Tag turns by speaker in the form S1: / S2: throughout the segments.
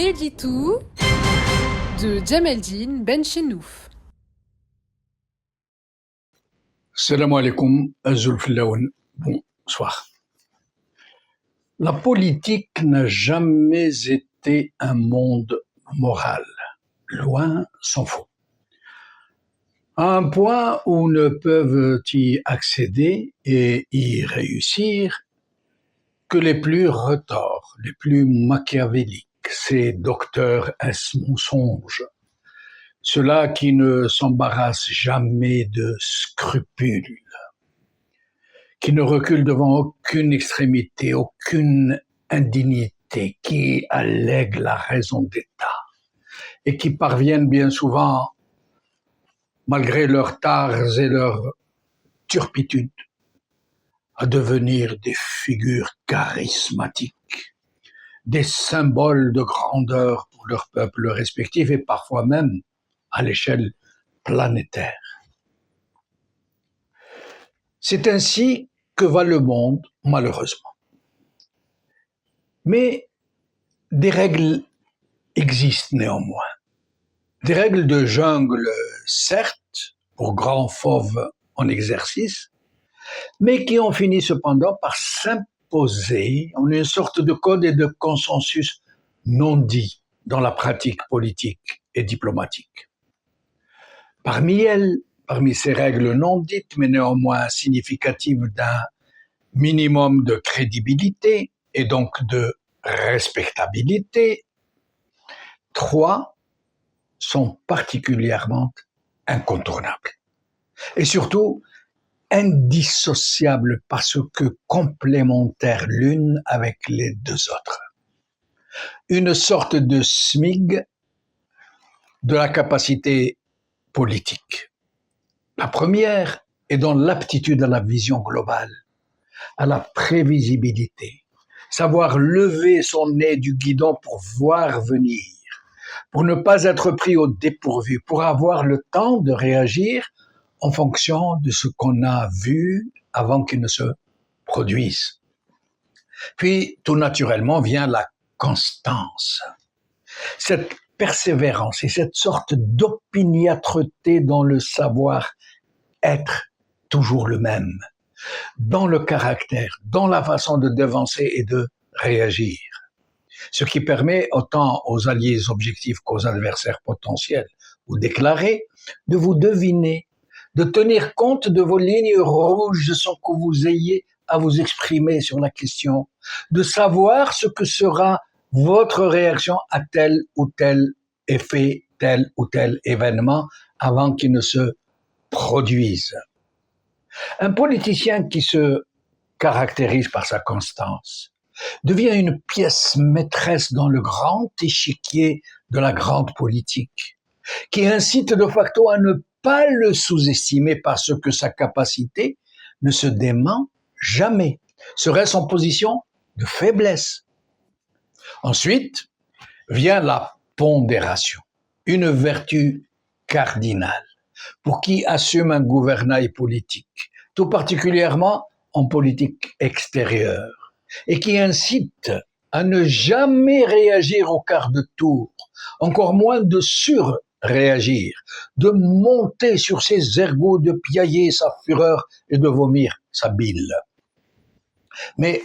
S1: L'édito de Djameldine Benchenouf.
S2: Salam alaikum, Zulfilaoun. Bonsoir. La politique n'a jamais été un monde moral. Loin s'en faut. À un point où ne peuvent y accéder et y réussir que les plus retors, les plus machiavéliques, ces docteurs mensonges, ceux-là qui ne s'embarrassent jamais de scrupules, qui ne reculent devant aucune extrémité, aucune indignité, qui allèguent la raison d'État et qui parviennent bien souvent, malgré leurs tares et leur turpitude, à devenir des figures charismatiques, des symboles de grandeur pour leur peuple respectif et parfois même à l'échelle planétaire. C'est ainsi que va le monde, malheureusement. Mais des règles existent néanmoins. Des règles de jungle, certes, pour grands fauves en exercice, mais qui ont fini cependant par s'imposer en une sorte de code et de consensus non dit dans la pratique politique et diplomatique. Parmi ces règles non dites, mais néanmoins significatives d'un minimum de crédibilité et donc de respectabilité, 3 sont particulièrement incontournables. Et surtout, indissociables parce que complémentaires l'une avec les deux autres. Une sorte de SMIG de la capacité politique. La première est dans l'aptitude à la vision globale, à la prévisibilité, savoir lever son nez du guidon pour voir venir, pour ne pas être pris au dépourvu, pour avoir le temps de réagir en fonction de ce qu'on a vu avant qu'il ne se produise. Puis, tout naturellement, vient la constance. Cette persévérance et cette sorte d'opiniâtreté dans le savoir être toujours le même, dans le caractère, dans la façon de devancer et de réagir. Ce qui permet autant aux alliés objectifs qu'aux adversaires potentiels ou déclarés de vous deviner, de tenir compte de vos lignes rouges sans que vous ayez à vous exprimer sur la question, de savoir ce que sera votre réaction à tel ou tel effet, tel ou tel événement avant qu'il ne se produise. Un politicien qui se caractérise par sa constance devient une pièce maîtresse dans le grand échiquier de la grande politique, qui incite de facto à ne pas le sous-estimer parce que sa capacité ne se dément jamais. Serait-ce en position de faiblesse? Ensuite, vient la pondération, une vertu cardinale pour qui assume un gouvernail politique, tout particulièrement en politique extérieure, et qui incite à ne jamais réagir au quart de tour, encore moins de surréagir, de monter sur ses ergots, de piailler sa fureur et de vomir sa bile. Mais,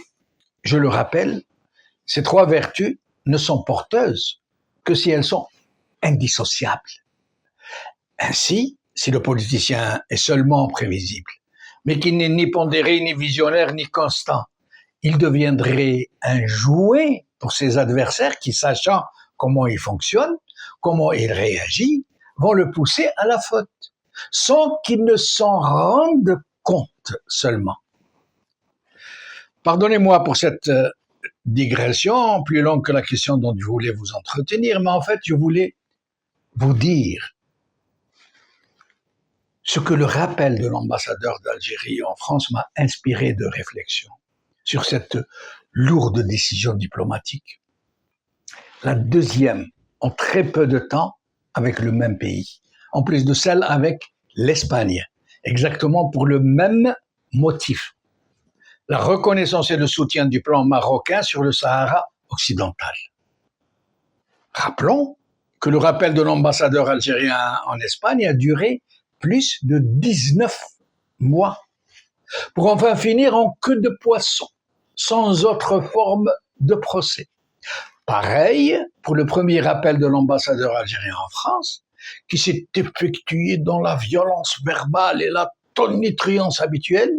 S2: je le rappelle, ces 3 vertus ne sont porteuses que si elles sont indissociables. Ainsi, si le politicien est seulement prévisible, mais qu'il n'est ni pondéré, ni visionnaire, ni constant, il deviendrait un jouet pour ses adversaires qui, sachant comment il fonctionne, comment il réagit, vont le pousser à la faute, sans qu'il ne s'en rende compte seulement. Pardonnez-moi pour cette digression plus longue que la question dont je voulais vous entretenir, mais en fait, je voulais vous dire ce que le rappel de l'ambassadeur d'Algérie en France m'a inspiré de réflexion sur cette lourde décision diplomatique. La deuxième, en très peu de temps, avec le même pays, en plus de celle avec l'Espagne, exactement pour le même motif. La reconnaissance et le soutien du plan marocain sur le Sahara occidental. Rappelons que le rappel de l'ambassadeur algérien en Espagne a duré plus de 19 mois, pour enfin finir en queue de poisson, sans autre forme de procès. Pareil pour le premier rappel de l'ambassadeur algérien en France, qui s'est effectué dans la violence verbale et la tonitruance habituelle,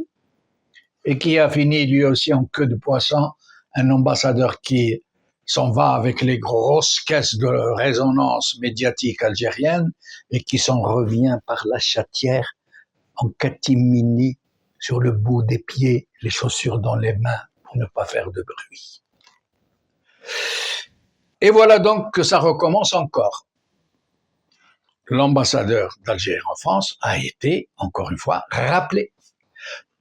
S2: et qui a fini lui aussi en queue de poisson, un ambassadeur qui s'en va avec les grosses caisses de résonance médiatique algérienne et qui s'en revient par la chatière en catimini sur le bout des pieds, les chaussures dans les mains pour ne pas faire de bruit. Et voilà donc que ça recommence encore. L'ambassadeur d'Algérie en France a été, encore une fois, rappelé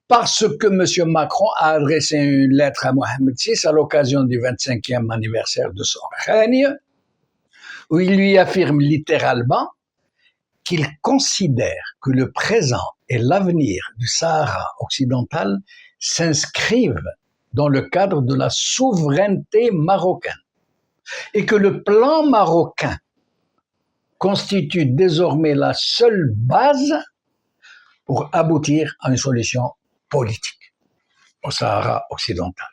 S2: parce que M. Macron a adressé une lettre à Mohamed VI à l'occasion du 25e anniversaire de son règne, où il lui affirme littéralement qu'il considère que le présent et l'avenir du Sahara occidental s'inscrivent dans le cadre de la souveraineté marocaine et que le plan marocain constitue désormais la seule base pour aboutir à une solution politique au Sahara occidental.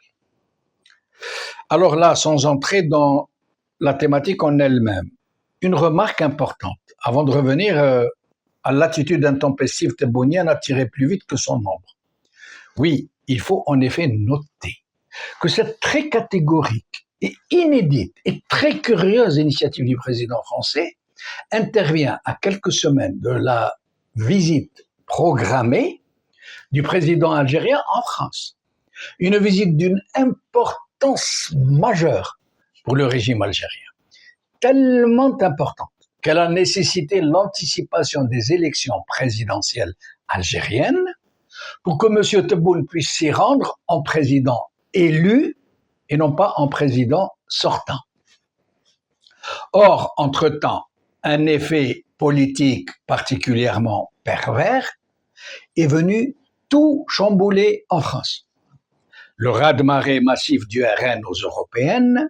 S2: Alors là, sans entrer dans la thématique en elle-même, une remarque importante, avant de revenir à l'attitude intempestive tebbounienne à tirer plus vite que son ombre. Oui, il faut en effet noter que cette très catégorique et inédite et très curieuse initiative du président français intervient à quelques semaines de la visite programmée du président algérien en France. Une visite d'une importance majeure pour le régime algérien, tellement importante qu'elle a nécessité l'anticipation des élections présidentielles algériennes pour que M. Tebboune puisse s'y rendre en président élu et non pas en président sortant. Or, entre-temps, un effet politique particulièrement pervers est venu tout chambouler en France. Le raz-de-marée massif du RN aux européennes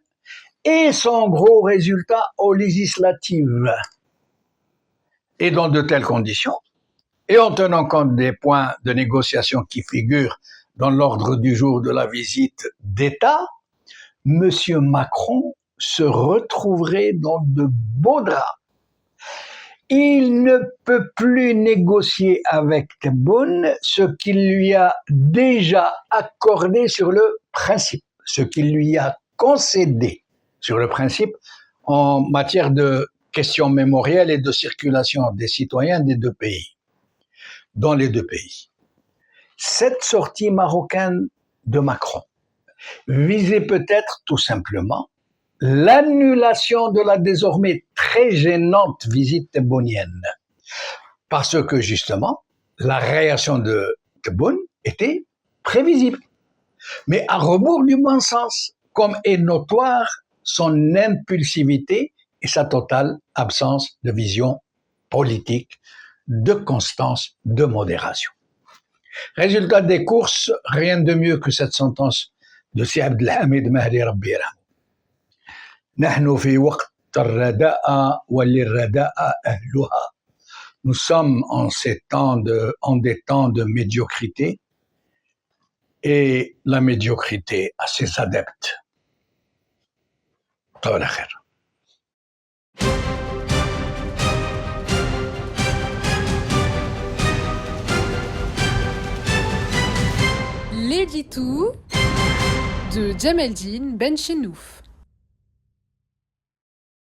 S2: et son gros résultat aux législatives. Et dans de telles conditions, et en tenant compte des points de négociation qui figurent dans l'ordre du jour de la visite d'État, M. Macron se retrouverait dans de beaux draps. Il ne peut plus négocier avec Tebboune ce qu'il lui a déjà accordé sur le principe, ce qu'il lui a concédé sur le principe en matière de questions mémorielles et de circulation des citoyens des deux pays, dans les deux pays. Cette sortie marocaine de Macron visait peut-être tout simplement l'annulation de la désormais très gênante visite tebbounienne, parce que justement, la réaction de Tebboune était prévisible, mais à rebours du bon sens, comme est notoire son impulsivité et sa totale absence de vision politique, de constance, de modération. Résultat des courses, rien de mieux que cette sentence de Si Abdelhamid Mahdi Rabbi Yarhamou. نحن في وقت الرداء وللرداء أهلها. Nous sommes en des temps de médiocrité et la médiocrité a ses adeptes. طول خير.
S1: L'édito de Djemeldine Benchenouf.